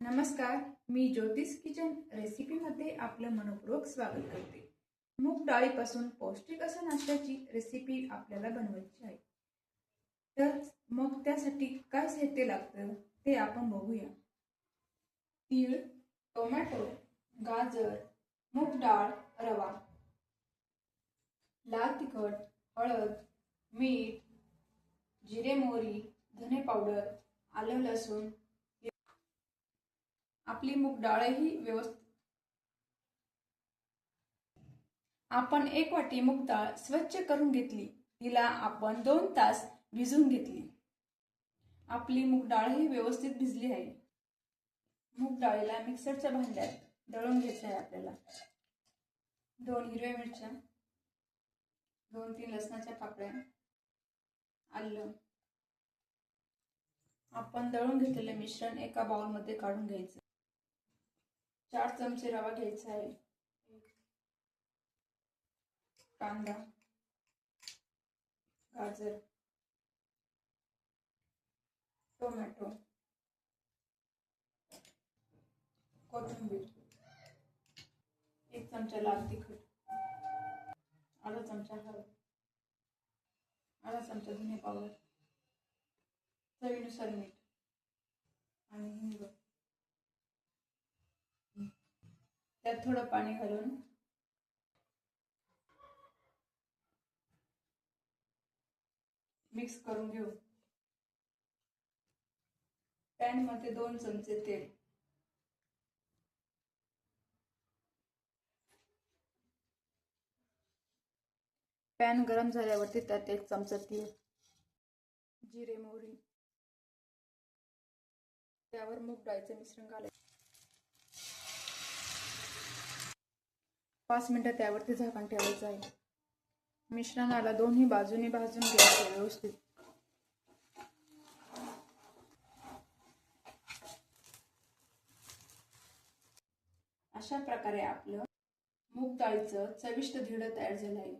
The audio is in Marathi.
नमस्कार, मी ज्योतिष किचन रेसिपीमध्ये आपलं मनपूर्वक स्वागत करते। मूग डाळीपासून पौष्टिक अशा नाश्त्याची रेसिपी आपल्याला बनवायची आहे। तर मग त्यासाठी काय साहित्य लागतं ते आपण बघूया। तीळ, टोमॅटो, गाजर, मूग डाळ, रवा, लाल तिखट, हळद, मीठ, जिरे मोहरी, धने पावडर, आलं लसूण। आपली मूग डाळही व्यवस्थित आपण 1 वाटी मूग डाळ स्वच्छ करून घेतली। तिला आपण 2 तास भिजवून घेतली। आपली मूग डाळही व्यवस्थित भिजली आहे। मूग डाळीला मिक्सरच्या भांड्यात दळून घ्यायचं आहे आपल्याला। 2 हिरव्या मिरच्या, 2-3 लसणाच्या पाकळ्या, आलं। आपण दळून घेतलेले मिश्रण एका बाउल मध्ये काढून घ्यायचं। 4 चमचे रवा घ्यायचा आहे। कांदा, गाजर, टोमॅटो, कोथिंबीर, 1 चमचा लाल तिखट, अर्धा चमचा हळद, अर्धा चमचा धने पावडर, चवीनुसार मीठ आणि हिंग। त्यात थोडं पाणी घालून मिक्स करून घेऊ। पॅन मध्ये 2 चमचे तेल, पॅन गरम झाल्यावरती त्यात 1 चमचा तीळ, जिरे मोहरी, त्यावर मूग डाळीचे मिश्रण घालायचे। 5 मिनिटं त्यावरती झाकण ठेवायचं आहे। मिश्रणाला दोन्ही बाजूनी भाजून घ्यायचे व्यवस्थित। अशा प्रकारे आपलं मूग डाळीचं चविष्ट धिरड तयार झालं आहे।